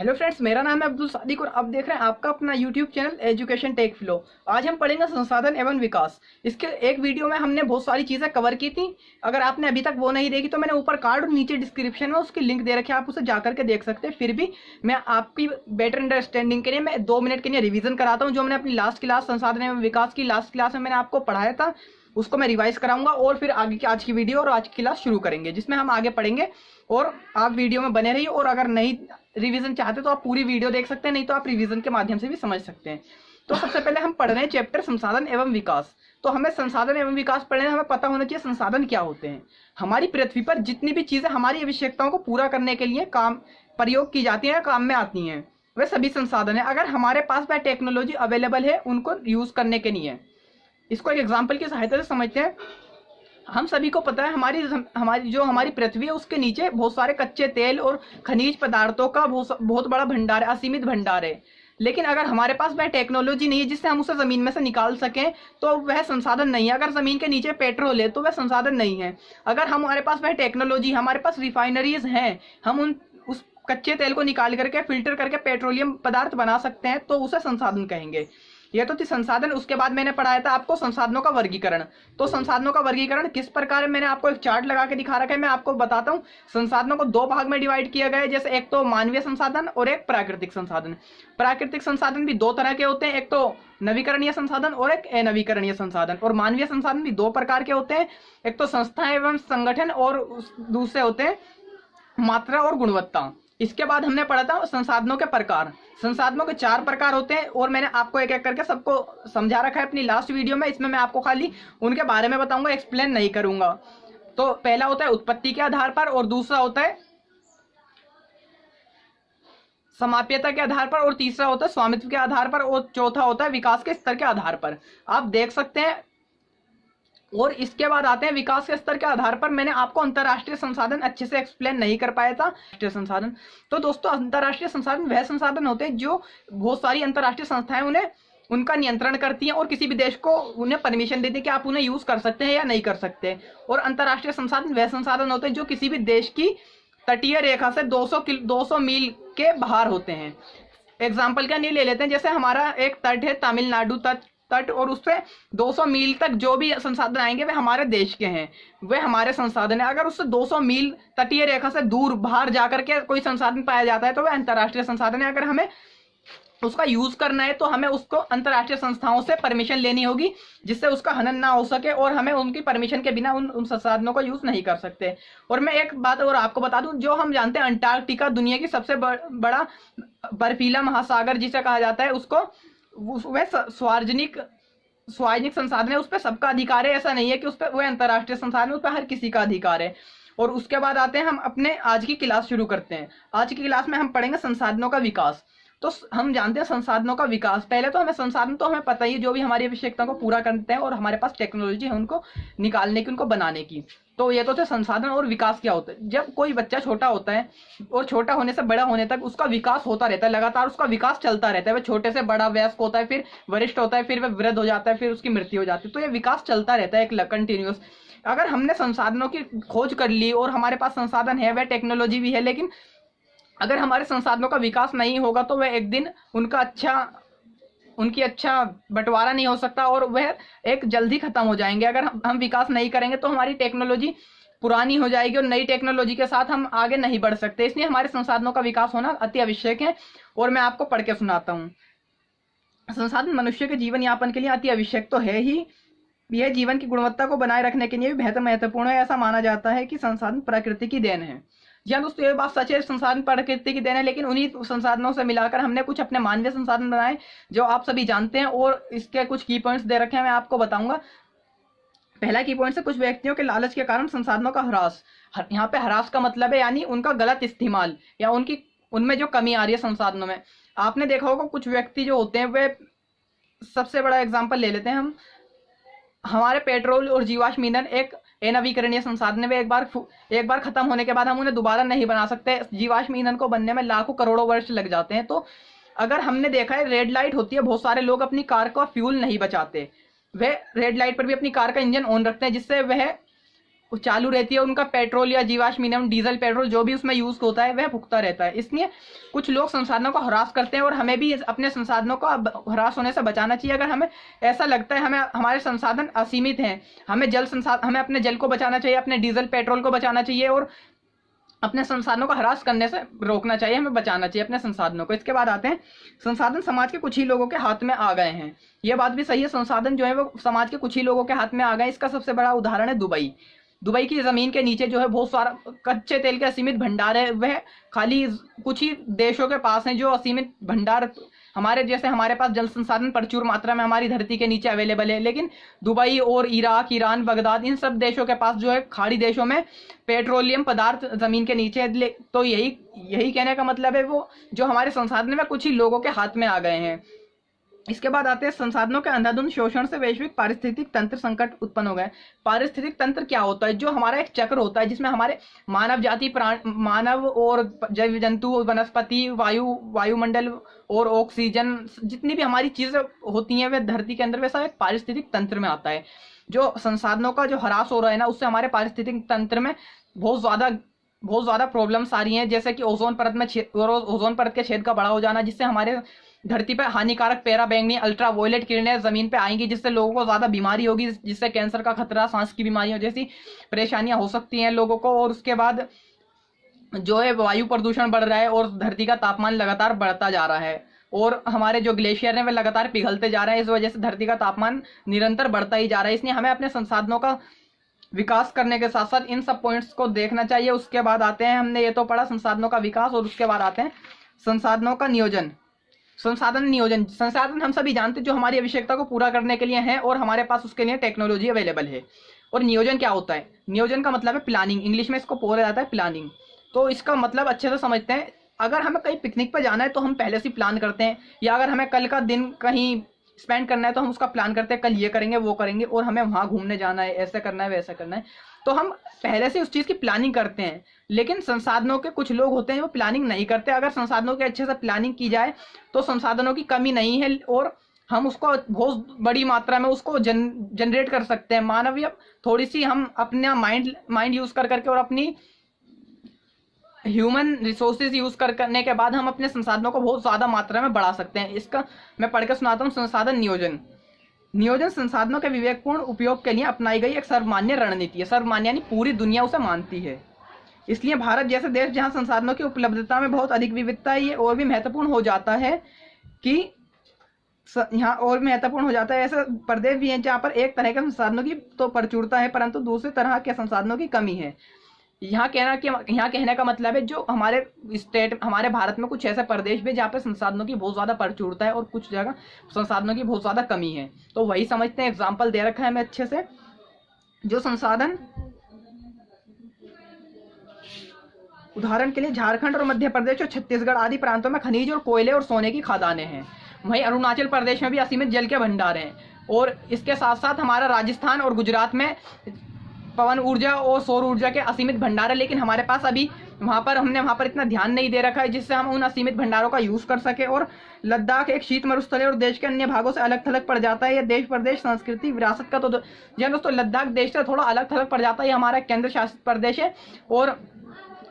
Hello friends, मेरा नाम है अब्दुल सादिक और आप देख रहे हैं आपका अपना YouTube channel Education Tech Flow. आज हम पढ़ेंगे संसाधन एवं विकास। इसके एक वीडियो में हमने बहुत सारी चीज़ें कवर की थी। अगर आपने अभी तक वो नहीं देखी तो मैंने ऊपर कार्ड और नीचे डिस्क्रिप्शन में उसकी लिंक दे रखी है, आप उसे जाकर के देख सकते हैं। फिर भी मैं आपकी बेटर अंडरस्टैंडिंग के लिए मैं 2 मिनट के लिए रिविजन कराता हूँ। जो मैंने अपनी लास्ट क्लास संसाधन एवं विकास की लास्ट क्लास में मैंने आपको पढ़ाया था उसको मैं रिवाइज कराऊंगा और फिर आगे की आज की वीडियो और आज की क्लास शुरू करेंगे जिसमें हम आगे पढ़ेंगे। और आप वीडियो में बने रहिए और अगर नहीं रिवीजन चाहते तो आप पूरी वीडियो देख सकते हैं, नहीं तो आप रिवीजन के माध्यम से भी समझ सकते हैं। तो सबसे पहले हम पढ़ रहे हैं चैप्टर संसाधन एवं विकास। तो हमें संसाधन एवं विकास पढ़ने हमें पता होना चाहिए संसाधन क्या होते हैं। हमारी पृथ्वी पर जितनी भी चीजें हमारी आवश्यकताओं को पूरा करने के लिए काम प्रयोग की जाती हैं, काम में आती हैं, वे सभी संसाधन है। अगर हमारे पास वह टेक्नोलॉजी अवेलेबल है उनको यूज करने के लिए, इसको एक एग्जाम्पल की सहायता से समझते हैं। हम सभी को पता है हमारी पृथ्वी है उसके नीचे बहुत सारे कच्चे तेल और खनिज पदार्थों का बहुत बड़ा भंडार है, असीमित भंडार है। लेकिन अगर हमारे पास वह टेक्नोलॉजी नहीं है जिससे हम उसे जमीन में से निकाल सकें तो वह संसाधन नहीं है। अगर जमीन के नीचे पेट्रोल है तो वह संसाधन नहीं है। अगर हमारे पास वह टेक्नोलॉजी, हमारे पास रिफाइनरीज हैं, हम उस कच्चे तेल को निकाल करके फिल्टर करके पेट्रोलियम पदार्थ बना सकते हैं तो उसे संसाधन कहेंगे। यह तो थी संसाधन। उसके बाद मैंने पढ़ाया था आपको संसाधनों का वर्गीकरण। तो संसाधनों का वर्गीकरण किस प्रकार है मैंने आपको एक चार्ट लगा के दिखा रखा है, मैं आपको बताता हूँ। संसाधनों को 2 भाग में डिवाइड किया गया है, जैसे एक तो मानवीय संसाधन और एक प्राकृतिक संसाधन। प्राकृतिक संसाधन भी 2 तरह के होते हैं, एक तो नवीकरणीय संसाधन और एक अनवीकरणीय संसाधन। और मानवीय संसाधन भी 2 प्रकार के होते हैं, एक तो संस्थाएं एवं संगठन और दूसरे होते हैं मात्रा और गुणवत्ता। इसके बाद हमने पढ़ा था संसाधनों के प्रकार। संसाधनों के 4 प्रकार होते हैं और मैंने आपको एक एक करके सबको समझा रखा है अपनी लास्ट वीडियो में। इसमें मैं आपको खाली उनके बारे में बताऊंगा, एक्सप्लेन नहीं करूंगा। तो पहला होता है उत्पत्ति के आधार पर और दूसरा होता है समाप्यता के आधार पर और तीसरा होता है स्वामित्व के आधार पर और चौथा होता है विकास के स्तर के आधार पर। आप देख सकते हैं। और इसके बाद आते हैं विकास के स्तर के आधार पर। मैंने आपको अंतरराष्ट्रीय संसाधन अच्छे से एक्सप्लेन नहीं कर पाया था। राष्ट्रीय संसाधन, तो दोस्तों अंतरराष्ट्रीय संसाधन वह संसाधन होते हैं जो बहुत सारी अंतरराष्ट्रीय संस्थाएं उन्हें उनका नियंत्रण करती हैं और किसी भी देश को उन्हें परमिशन देती है कि आप उन्हें यूज कर सकते हैं या नहीं कर सकते। और अंतरराष्ट्रीय संसाधन वह संसाधन होते हैं जो किसी भी देश की तटीय रेखा से 200 मील के बाहर होते हैं। एग्जाम्पल क्या नहीं ले लेते हैं, जैसे हमारा एक तट है तमिलनाडु तट और उससे 200 मील तक जो भी संसाधन आएंगे वे हमारे देश के हैं, वे हमारे संसाधन है। अगर उससे 200 मील तटीय रेखा से दूर बाहर जाकर के कोई संसाधन पाया जाता है तो वह अंतरराष्ट्रीय संसाधन है। अगर हमें उसका यूज करना है तो हमें उसको अंतरराष्ट्रीय संस्थाओं से परमिशन लेनी होगी जिससे उसका हनन ना हो सके और हमें उनकी परमिशन के बिना उन संसाधनों को यूज नहीं कर सकते। और मैं एक बात और आपको बता दूं, जो हम जानते हैं अंटार्कटिका दुनिया की सबसे बड़ा बर्फीला महासागर जिसे कहा जाता है, उसको वह सार्वजनिक संसाधन है, उस पर सबका अधिकार है। ऐसा नहीं है कि उस पर वह अंतरराष्ट्रीय संसाधन, उस पर हर किसी का अधिकार है। और उसके बाद आते हैं हम अपने आज की क्लास शुरू करते हैं। आज की क्लास में हम पढ़ेंगे संसाधनों का विकास। तो हम जानते हैं संसाधनों का विकास। पहले तो हमें संसाधन तो हमें पता ही है जो भी हमारी आवश्यकता को पूरा करते हैं और हमारे पास टेक्नोलॉजी है उनको निकालने की, उनको बनाने की। तो ये तो थे संसाधन। और विकास क्या होता है, जब कोई बच्चा छोटा होता है और छोटा होने से बड़ा होने तक उसका विकास होता रहता है, लगातार उसका विकास चलता रहता है। वह छोटे से बड़ा वयस्क होता है, फिर वरिष्ठ होता है, फिर वह वृद्ध हो जाता है, फिर उसकी मृत्यु हो जाती है। तो ये विकास चलता रहता है एक कंटिन्यूअस। अगर हमने संसाधनों की खोज कर ली और हमारे पास संसाधन है, वह टेक्नोलॉजी भी है, लेकिन अगर हमारे संसाधनों का विकास नहीं होगा तो वह एक दिन उनकी अच्छा बंटवारा नहीं हो सकता और वह एक जल्दी खत्म हो जाएंगे। अगर हम विकास नहीं करेंगे तो हमारी टेक्नोलॉजी पुरानी हो जाएगी और नई टेक्नोलॉजी के साथ हम आगे नहीं बढ़ सकते। इसलिए हमारे संसाधनों का विकास होना अति आवश्यक है। और मैं आपको पढ़ के सुनाता हूँ। संसाधन मनुष्य के जीवन यापन के लिए अति आवश्यक तो है ही, यह जीवन की गुणवत्ता को बनाए रखने के लिए भी बेहद महत्वपूर्ण है। ऐसा माना जाता है कि संसाधन प्रकृति की देन है। जी हाँ दोस्तों, ये बात सच है, संसाधन प्रकृति की देन है, लेकिन उन्हीं संसाधनों से मिलाकर हमने कुछ अपने मानवीय संसाधन बनाए जो आप सभी जानते हैं। और इसके कुछ की पॉइंट्स दे रखे हैं, मैं आपको बताऊंगा। पहला की पॉइंट है कुछ व्यक्तियों के लालच के कारण संसाधनों का ह्रास। यहाँ पे ह्रास का मतलब है यानी उनका गलत इस्तेमाल या उनमें जो कमी आ रही है संसाधनों में। आपने देखा होगा कुछ व्यक्ति जो होते हैं, वे सबसे बड़ा एग्जाम्पल ले लेते हैं हम। हमारे पेट्रोल और जीवाश्म ईंधन एक अनवीकरणीय संसाधन है। एक बार खत्म होने के बाद हम उन्हें दोबारा नहीं बना सकते। जीवाश्म ईंधन को बनने में लाखों करोड़ों वर्ष लग जाते हैं। तो अगर हमने देखा है रेड लाइट होती है, बहुत सारे लोग अपनी कार का फ्यूल नहीं बचाते, वह रेड लाइट पर भी अपनी कार का इंजन ऑन रखते हैं जिससे वह चालू रहती है, उनका पेट्रोल या जीवाश्म ईंधन, डीजल, पेट्रोल जो भी उसमें यूज होता है वह भुगता रहता है। इसलिए कुछ लोग संसाधनों को हरास करते हैं और हमें भी अपने संसाधनों को हरास होने से बचाना चाहिए। अगर हमें ऐसा लगता है हमें हमारे संसाधन असीमित हैं, हमें अपने जल को बचाना चाहिए, अपने डीजल पेट्रोल को बचाना चाहिए और अपने संसाधनों को हरास करने से रोकना चाहिए, हमें बचाना चाहिए अपने संसाधनों को। इसके बाद आते हैं संसाधन समाज के कुछ ही लोगों के हाथ में आ गए हैं। यह बात भी सही है, संसाधन जो है वो समाज के कुछ ही लोगों के हाथ में आ गए। इसका सबसे बड़ा उदाहरण है दुबई। दुबई की जमीन के नीचे जो है बहुत सारा कच्चे तेल के असीमित भंडार है, वह खाली कुछ ही देशों के पास है जो असीमित भंडार, हमारे जैसे हमारे पास जल संसाधन प्रचुर मात्रा में हमारी धरती के नीचे अवेलेबल है, लेकिन दुबई और इराक, ईरान, बगदाद, इन सब देशों के पास जो है खाड़ी देशों में पेट्रोलियम पदार्थ जमीन के नीचे। तो यही कहने का मतलब है वो जो हमारे संसाधन में कुछ ही लोगों के हाथ में आ गए हैं। इसके बाद आते हैं संसाधनों के अंधाधुंध शोषण से वैश्विक पारिस्थितिक तंत्र संकट उत्पन्न हो गए। पारिस्थितिक तंत्र क्या होता है? जो हमारा एक चक्र होता है जिसमें हमारे मानव जाति, मानव और जैव जंतु, वनस्पति, वायुमंडल और ऑक्सीजन, जितनी भी हमारी चीजें होती हैं वे धरती के अंदर, वैसा एक पारिस्थितिक तंत्र में आता है। जो संसाधनों का जो ह्रास हो रहा है ना, उससे हमारे पारिस्थितिक तंत्र में बहुत ज्यादा प्रॉब्लम्स आ रही हैं, जैसे कि ओजोन परत के छेद का बड़ा हो जाना, जिससे हमारे धरती पर हानिकारक पैराबैंगनी अल्ट्रावायलेट किरणें जमीन पे आएंगी, जिससे लोगों को ज्यादा बीमारी होगी, जिससे कैंसर का खतरा, सांस की बीमारियों जैसी परेशानियां हो सकती हैं लोगों को। और उसके बाद जो है वायु प्रदूषण बढ़ रहा है और धरती का तापमान लगातार बढ़ता जा रहा है और हमारे जो ग्लेशियर हैं वे लगातार पिघलते जा रहे हैं। इस वजह से धरती का तापमान निरंतर बढ़ता ही जा रहा है। इसलिए हमें अपने संसाधनों का विकास करने के साथ साथ इन सब पॉइंट्स को देखना चाहिए। उसके बाद आते हैं, हमने ये तो पढ़ा संसाधनों का विकास, और उसके बाद आते हैं संसाधनों का नियोजन। संसाधन हम सभी जानते हैं जो हमारी आवश्यकता को पूरा करने के लिए हैं और हमारे पास उसके लिए टेक्नोलॉजी अवेलेबल है। और नियोजन क्या होता है? नियोजन का मतलब है प्लानिंग, इंग्लिश में इसको बोला जाता है प्लानिंग। तो इसका मतलब अच्छे से समझते हैं। अगर हमें कहीं पिकनिक पर जाना है तो हम पहले से प्लान करते हैं, या अगर हमें कल का दिन कहीं स्पेंड करना है तो हम उसका प्लान करते हैं, कल ये करेंगे वो करेंगे और हमें वहां घूमने जाना है, ऐसा करना है वैसा करना है, तो हम पहले से उस चीज की प्लानिंग करते हैं। लेकिन संसाधनों के कुछ लोग होते हैं वो प्लानिंग नहीं करते। अगर संसाधनों की अच्छे से प्लानिंग की जाए तो संसाधनों की कमी नहीं है और हम उसको बहुत बड़ी मात्रा में उसको जनरेट कर सकते हैं। मानवीय थोड़ी सी हम अपना माइंड यूज कर करके और अपनी ह्यूमन रिसोर्सेज यूज करने के बाद हम अपने संसाधनों को बहुत ज्यादा मात्रा में बढ़ा सकते हैं। इसका मैं पढ़ के सुनाता हूँ। संसाधन नियोजन संसाधनों के विवेकपूर्ण उपयोग के लिए अपनाई गई एक सर्वमान्य रणनीति है। सर्वमान्य यानी पूरी दुनिया उसे मानती है। इसलिए भारत जैसे देश जहां संसाधनों की उपलब्धता में बहुत अधिक विविधता है, ये और भी महत्वपूर्ण हो जाता है कि यहाँ और महत्वपूर्ण हो जाता है। ऐसे प्रदेश भी हैं जहाँ पर एक तरह के संसाधनों की तो प्रचुरता है परंतु दूसरे तरह के संसाधनों की कमी है। यहाँ कहने का मतलब है जो हमारे भारत में कुछ ऐसे प्रदेश भी जहाँ पे संसाधनों की बहुत ज्यादा प्रचुरता है और कुछ जगह संसाधनों की बहुत ज्यादा कमी है। तो वही समझते हैं, एग्जाम्पल दे रखा है हमें अच्छे से। जो संसाधन उदाहरण के लिए झारखंड और मध्य प्रदेश और छत्तीसगढ़ आदि प्रांतों में खनिज और कोयले और सोने की खदानें हैं। वहीं अरुणाचल प्रदेश में भी असीमित जल के भंडार हैं। और इसके साथ साथ हमारा राजस्थान और गुजरात में पवन ऊर्जा और सौर ऊर्जा के असीमित भंडार है, लेकिन हमारे पास अभी हमने वहां पर इतना ध्यान नहीं दे रखा है जिससे हम उन असीमित भंडारों का यूज कर सके। और लद्दाख एक शीत मरुस्थल है और देश के अन्य भागों से अलग थलग पड़ जाता है। यह देश प्रदेश संस्कृति विरासत का तो दोस्तों लद्दाख देश से थोड़ा अलग थलग पड़ जाता है। हमारा केंद्र शासित प्रदेश है और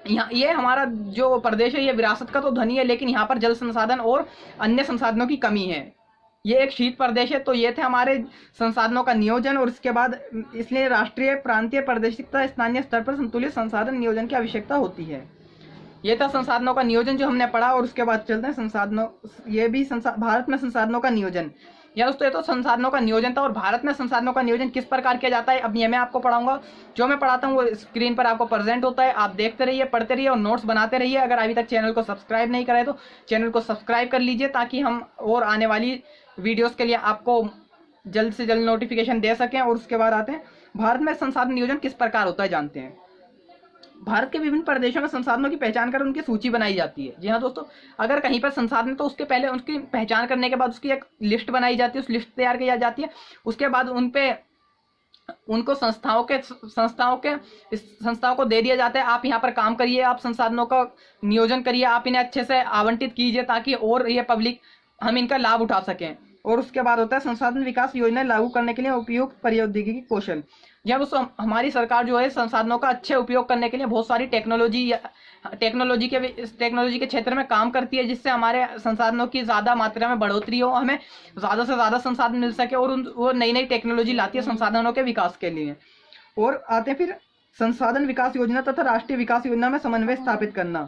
यहाँ ये हमारा जो प्रदेश है ये विरासत का तो धनी है, लेकिन यहाँ पर जल संसाधन और अन्य संसाधनों की कमी है। ये एक शीत प्रदेश है। तो ये थे हमारे संसाधनों का नियोजन। और इसके बाद इसलिए राष्ट्रीय, प्रांतीय, प्रादेशिक तथा स्थानीय स्तर पर संतुलित संसाधन नियोजन की आवश्यकता होती है। ये था संसाधनों का नियोजन जो हमने पढ़ा। और उसके बाद चलते हैं भारत में संसाधनों का नियोजन। या दोस्तों ये तो संसाधनों का नियोजन था। और भारत में संसाधनों का नियोजन किस प्रकार किया जाता है अब ये मैं आपको पढ़ाऊंगा। जो मैं पढ़ाता हूँ वो स्क्रीन पर आपको प्रेजेंट होता है। आप देखते रहिए, पढ़ते रहिए और नोट्स बनाते रहिए। अगर अभी तक चैनल को सब्सक्राइब नहीं करा है तो चैनल को सब्सक्राइब कर लीजिए ताकि हम और आने वाली वीडियोस के लिए आपको जल्द से जल्द नोटिफिकेशन दे सकें। और उसके बाद आते हैं भारत में संसाधन नियोजन किस प्रकार होता है जानते हैं। भारत के विभिन्न प्रदेशों में संसाधनों की पहचान कर उनकी सूची बनाई जाती है। जी हाँ दोस्तों, अगर कहीं पर संसाधन तो उसके पहले उसकी पहचान करने के बाद उसकी एक लिस्ट बनाई जाती है, उस लिस्ट तैयार की जाती है। उसके बाद उनको संस्थाओं को दे दिया जाता है, आप यहाँ पर काम करिए, आप संसाधनों का नियोजन करिए, आप इन्हें अच्छे से आवंटित कीजिए ताकि और ये पब्लिक हम इनका लाभ उठा सकें। और उसके बाद होता है संसाधन विकास योजना लागू करने के लिए उपयुक्त प्रौद्योगिकी कौशल। जब उस हमारी सरकार जो है संसाधनों का अच्छे उपयोग करने के लिए बहुत सारी टेक्नोलॉजी के क्षेत्र में काम करती है, जिससे हमारे संसाधनों की ज़्यादा मात्रा में बढ़ोतरी हो, हमें ज़्यादा से ज़्यादा संसाधन मिल सके, और वो नई नई टेक्नोलॉजी लाती है संसाधनों के विकास के लिए। और आते हैं फिर संसाधन विकास योजना तथा राष्ट्रीय विकास योजना में समन्वय स्थापित करना।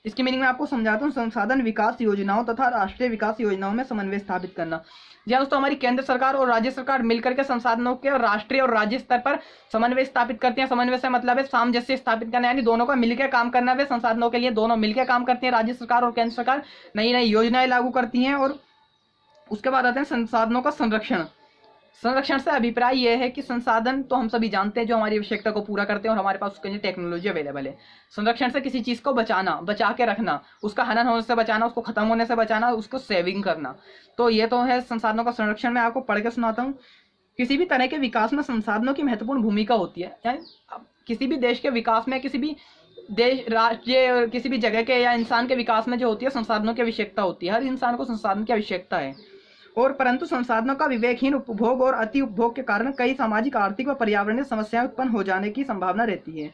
इसकी मीनिंग मैं आपको समझाता हूँ। संसाधन विकास योजनाओं तथा राष्ट्रीय विकास योजनाओं में समन्वय स्थापित करना। जी दोस्तों, हमारी केंद्र सरकार और राज्य सरकार मिलकर के संसाधनों के राष्ट्रीय और राज्य स्तर पर समन्वय स्थापित करती हैं। समन्वय से मतलब है सामंजस्य स्थापित करना, यानी दोनों का मिलकर काम करना। वे संसाधनों के लिए दोनों मिलकर काम करती हैं, राज्य सरकार और केंद्र सरकार नई नई योजनाएं लागू करती हैं। और उसके बाद आते हैं संसाधनों का संरक्षण। संरक्षण से अभिप्राय यह है कि संसाधन तो हम सभी जानते हैं जो हमारी आवश्यकता को पूरा करते हैं और हमारे पास उसके लिए टेक्नोलॉजी अवेलेबल है। संरक्षण से किसी चीज़ को बचाना, बचा के रखना, उसका हनन होने से बचाना, उसको खत्म होने से बचाना, उसको सेविंग करना। तो ये तो है संसाधनों का संरक्षण। मैं आपको पढ़ के सुनाता हूँ। किसी भी तरह के विकास में संसाधनों की महत्वपूर्ण भूमिका होती है। यानी किसी भी देश के विकास में, किसी भी देश, राज्य, किसी भी जगह के या इंसान के विकास में जो होती है संसाधनों की आवश्यकता होती है। हर इंसान को संसाधन की आवश्यकता है। और परंतु संसाधनों का विवेकहीन उपभोग और अति उपभोग के कारण कई सामाजिक, आर्थिक व पर्यावरणीय समस्याएं उत्पन्न हो जाने की संभावना रहती है।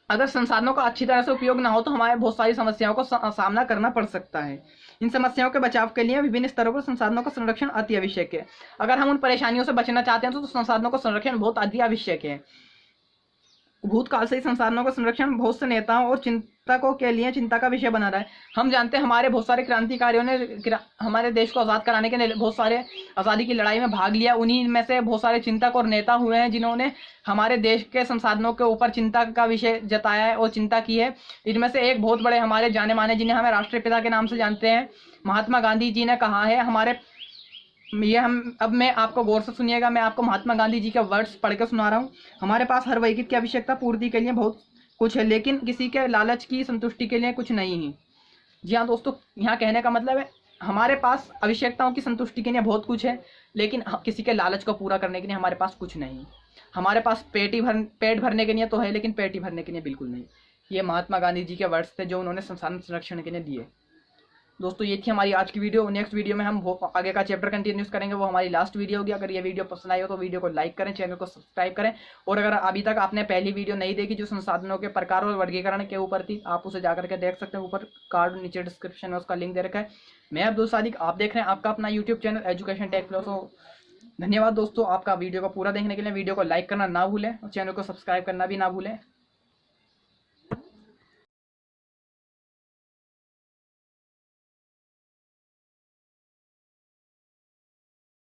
अगर संसाधनों का अच्छी तरह से उपयोग ना हो तो हमारे बहुत सारी समस्याओं का सामना करना पड़ सकता है। इन समस्याओं के बचाव के लिए विभिन्न स्तरों पर संसाधनों का संरक्षण अति आवश्यक है। अगर हम उन परेशानियों से बचना चाहते हैं तो संसाधनों का संरक्षण बहुत अति आवश्यक है। भूतकाल से ही संसाधनों का संरक्षण बहुत से नेताओं और चिंतकों के लिए चिंता का विषय बना रहा है। हम जानते हैं हमारे बहुत सारे क्रांतिकारियों ने हमारे देश को आज़ाद कराने के लिए बहुत सारे आज़ादी की लड़ाई में भाग लिया। उन्हीं में से बहुत सारे चिंतक और नेता हुए हैं जिन्होंने हमारे देश के संसाधनों के ऊपर चिंता का विषय जताया है और चिंता की है। इनमें से एक बहुत बड़े हमारे जाने माने, जिन्हें हमें राष्ट्रीय पिता के नाम से जानते हैं, महात्मा गांधी जी ने कहा है हमारे अब मैं आपको गौर से सुनिएगा। मैं आपको महात्मा गांधी जी के वर्ड्स पढ़ के सुना रहा हूँ। हमारे पास हर वर्ग की आवश्यकता पूर्ति के लिए बहुत कुछ है, लेकिन किसी के लालच की संतुष्टि के लिए कुछ नहीं है। जी हाँ दोस्तों, यहाँ कहने का मतलब है हमारे पास आवश्यकताओं की संतुष्टि के लिए बहुत कुछ है, लेकिन किसी के लालच को पूरा करने के लिए हमारे पास कुछ नहीं। हमारे पास पेट भरने के लिए तो है, लेकिन पेट ही भरने के लिए बिल्कुल नहीं। ये महात्मा गांधी जी के वर्ड्स थे जो उन्होंने संसाधन संरक्षण के लिए दिए। दोस्तों ये थी हमारी आज की वीडियो। नेक्स्ट वीडियो में हम आगे का चैप्टर कंटिन्यूस करेंगे, वो हमारी लास्ट वीडियो होगी। अगर ये वीडियो पसंद आई हो तो वीडियो को लाइक करें, चैनल को सब्सक्राइब करें। और अगर अभी तक आपने पहली वीडियो नहीं देखी जो संसाधनों के प्रकार और वर्गीकरण के ऊपर थी, आप उसे जाकर के देख सकते हैं। ऊपर कार्ड नीचे डिस्क्रिप्शन में उसका लिंक दे रखा है। मैं अब्दुल सादिक, आप देख रहे हैं आपका अपना YouTube channel Education Tech Flow. तो धन्यवाद दोस्तों आपका वीडियो को पूरा देखने के लिए। वीडियो को लाइक करना ना भूलें और चैनल को सब्सक्राइब करना भी ना भूलें।